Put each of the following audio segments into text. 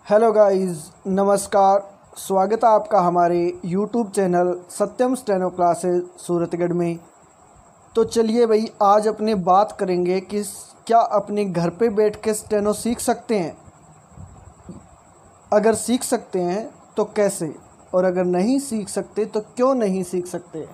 Hello guys, नमस्कार। स्वागत है आपका हमारे यूट्यूब चैनल सत्यम स्टेनो क्लासेस सूरतगढ़ में। तो चलिए भाई, आज अपने बात करेंगे कि क्या अपने घर पे बैठ के स्टेनो सीख सकते हैं। अगर सीख सकते हैं तो कैसे, और अगर नहीं सीख सकते तो क्यों नहीं सीख सकते।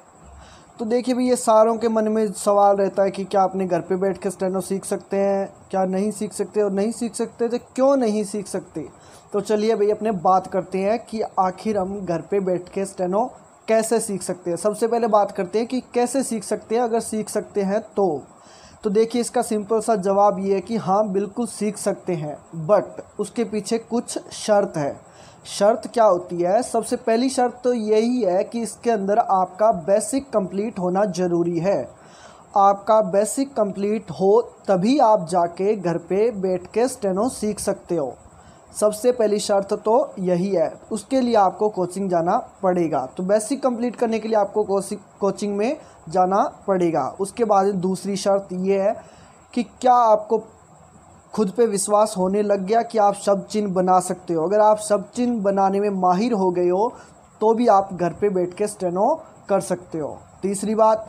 तो देखिए भाई, ये सारों के मन में सवाल रहता है कि क्या अपने घर पे बैठ के स्टेनो सीख सकते हैं, क्या नहीं सीख सकते, और नहीं सीख सकते तो क्यों नहीं सीख सकते। तो चलिए भाई, अपने बात करते हैं कि आखिर हम घर पे बैठ के स्टेनो कैसे सीख सकते हैं। सबसे पहले बात करते हैं कि कैसे सीख सकते हैं, अगर सीख सकते हैं तो देखिए, इसका सिंपल सा जवाब ये है कि हाँ, बिल्कुल सीख सकते हैं, बट उसके पीछे कुछ शर्त है। शर्त क्या होती है? सबसे पहली शर्त तो यही है कि इसके अंदर आपका बेसिक कंप्लीट होना ज़रूरी है। आपका बेसिक कंप्लीट हो तभी आप जाके घर पे बैठ के स्टेनो सीख सकते हो। सबसे पहली शर्त तो यही है। उसके लिए आपको कोचिंग जाना पड़ेगा। तो बेसिक कंप्लीट करने के लिए आपको कोचिंग में जाना पड़ेगा। उसके बाद दूसरी शर्त ये है कि क्या आपको खुद पे विश्वास होने लग गया कि आप सब चिन्ह बना सकते हो। अगर आप सब चिन्ह बनाने में माहिर हो गए हो तो भी आप घर पे बैठ के स्टेनो कर सकते हो। तीसरी बात,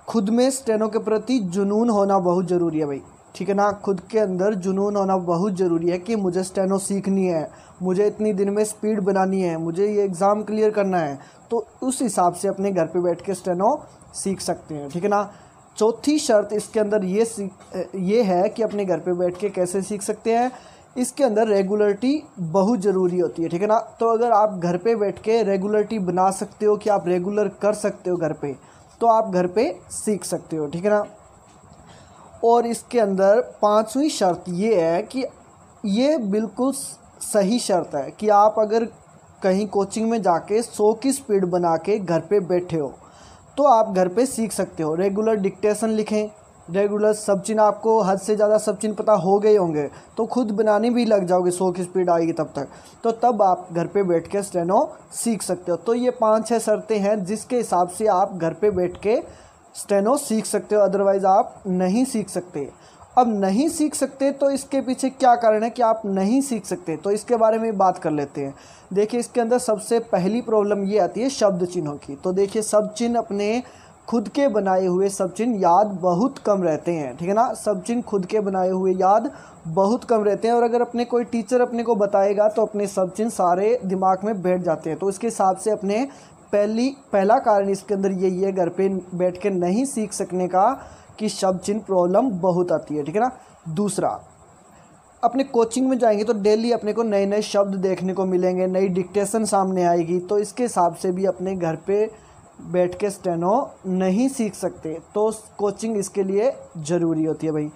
खुद में स्टेनो के प्रति जुनून होना बहुत ज़रूरी है भाई, ठीक है ना। खुद के अंदर जुनून होना बहुत ज़रूरी है कि मुझे स्टेनो सीखनी है, मुझे इतनी दिन में स्पीड बनानी है, मुझे ये एग्ज़ाम क्लियर करना है। तो उस हिसाब से अपने घर पे बैठ के स्टेनो सीख सकते हैं, ठीक है ना। चौथी शर्त इसके अंदर ये है कि अपने घर पे बैठ के कैसे सीख सकते हैं। इसके अंदर रेगुलरिटी बहुत ज़रूरी होती है, ठीक है ना। तो अगर आप घर पे बैठ के रेगुलरिटी बना सकते हो कि आप रेगुलर कर सकते हो घर पे, तो आप घर पे सीख सकते हो, ठीक है ना। और इसके अंदर पांचवी शर्त ये है कि ये बिल्कुल सही शर्त है कि आप अगर कहीं कोचिंग में जाके 100 की स्पीड बना के घर पे बैठे हो तो आप घर पे सीख सकते हो। रेगुलर डिक्टेशन लिखें, रेगुलर सब चिन्ह, आपको हद से ज़्यादा सब चिन्ह पता हो गए होंगे तो खुद बनाने भी लग जाओगे। 100 की स्पीड आएगी तब तक, तो तब आप घर पे बैठ के स्टेनो सीख सकते हो। तो ये 5-6 शर्तें हैं जिसके हिसाब से आप घर पे बैठ के स्टेनो सीख सकते हो, अदरवाइज़ आप नहीं सीख सकते। अब नहीं सीख सकते तो इसके पीछे क्या कारण है कि आप नहीं सीख सकते, तो इसके बारे में बात कर लेते हैं। देखिए, इसके अंदर सबसे पहली प्रॉब्लम ये आती है शब्द चिन्हों की। तो देखिए, सब चिन्ह अपने खुद के बनाए हुए सब चिन्ह याद बहुत कम रहते हैं, ठीक है ना। सब चिन्ह खुद के बनाए हुए याद बहुत कम रहते हैं, और अगर अपने कोई टीचर अपने को बताएगा तो अपने सब चिन्ह सारे दिमाग में बैठ जाते हैं। तो इसके हिसाब से अपने पहला कारण इसके अंदर यही है घर पे बैठ के नहीं सीख सकने का कि शब्द चिन्ह प्रॉब्लम बहुत आती है, ठीक है ना। दूसरा, अपने कोचिंग में जाएंगे तो डेली अपने को नए नए शब्द देखने को मिलेंगे, नई डिक्टेशन सामने आएगी, तो इसके हिसाब से भी अपने घर पे बैठ के स्टेनो नहीं सीख सकते। तो कोचिंग इसके लिए ज़रूरी होती है भाई।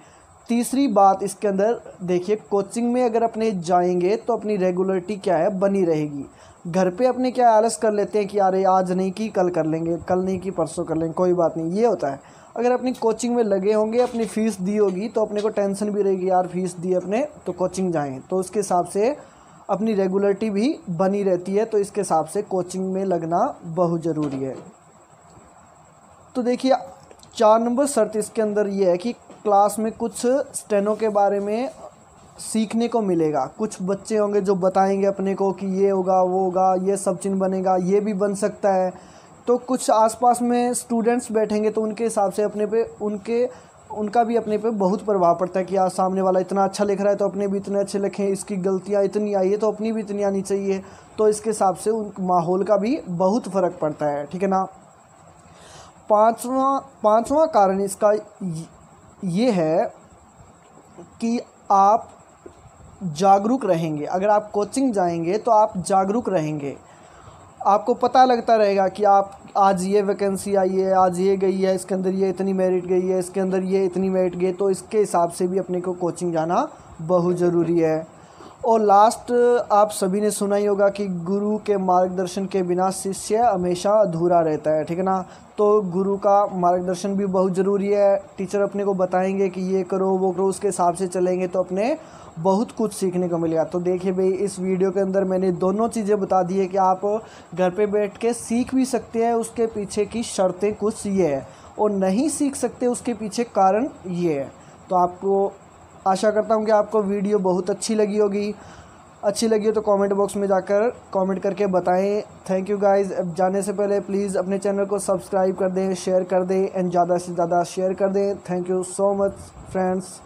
तीसरी बात इसके अंदर देखिए, कोचिंग में अगर अपने जाएंगे तो अपनी रेगुलरिटी क्या है, बनी रहेगी। घर पे अपने क्या आलस कर लेते हैं कि यार आज नहीं की कल कर लेंगे, कल नहीं की परसों कर लेंगे, कोई बात नहीं, ये होता है। अगर अपनी कोचिंग में लगे होंगे, अपनी फ़ीस दी होगी, तो अपने को टेंशन भी रहेगी, यार फीस दी अपने तो कोचिंग जाएँ। तो उसके हिसाब से अपनी रेगुलरिटी भी बनी रहती है। तो इसके हिसाब से कोचिंग में लगना बहुत ज़रूरी है। तो देखिए, 4 नंबर शर्त इसके अंदर ये है कि क्लास में कुछ स्टेनो के बारे में सीखने को मिलेगा। कुछ बच्चे होंगे जो बताएंगे अपने को कि ये होगा, वो होगा, ये सब चिन्ह बनेगा, ये भी बन सकता है। तो कुछ आसपास में स्टूडेंट्स बैठेंगे तो उनके हिसाब से उनका भी अपने पे बहुत प्रभाव पड़ता है कि यार सामने वाला इतना अच्छा लिख रहा है तो अपने भी इतने अच्छे लिखें, इसकी गलतियाँ इतनी आई है तो अपनी भी इतनी आनी चाहिए। तो इसके हिसाब से उन माहौल का भी बहुत फ़र्क पड़ता है, ठीक है ना। पांचवा कारण इसका ये है कि आप जागरूक रहेंगे। अगर आप कोचिंग जाएंगे तो आप जागरूक रहेंगे, आपको पता लगता रहेगा कि आप आज ये वैकेंसी आई है, आज ये गई है, इसके अंदर ये इतनी मेरिट गई है, इसके अंदर ये इतनी मेरिट गई। तो इसके हिसाब से भी अपने को कोचिंग जाना बहुत ज़रूरी है। और लास्ट, आप सभी ने सुना ही होगा कि गुरु के मार्गदर्शन के बिना शिष्य हमेशा अधूरा रहता है, ठीक है ना। तो गुरु का मार्गदर्शन भी बहुत ज़रूरी है। टीचर अपने को बताएंगे कि ये करो, वो करो, उसके हिसाब से चलेंगे तो अपने बहुत कुछ सीखने को मिलेगा। तो देखिए भाई, इस वीडियो के अंदर मैंने दोनों चीज़ें बता दी है कि आप घर पे बैठ के सीख भी सकते हैं। उसके पीछे की शर्तें कुछ ये है, और नहीं सीख सकते उसके पीछे कारण ये है। तो आपको आशा करता हूँ कि आपको वीडियो बहुत अच्छी लगी होगी। अच्छी लगी हो तो कमेंट बॉक्स में जाकर कमेंट करके बताएं। Thank you guys. अब जाने से पहले प्लीज़ अपने चैनल को सब्सक्राइब कर दें, शेयर कर दें एंड ज़्यादा से ज़्यादा शेयर कर दें। Thank you so much friends.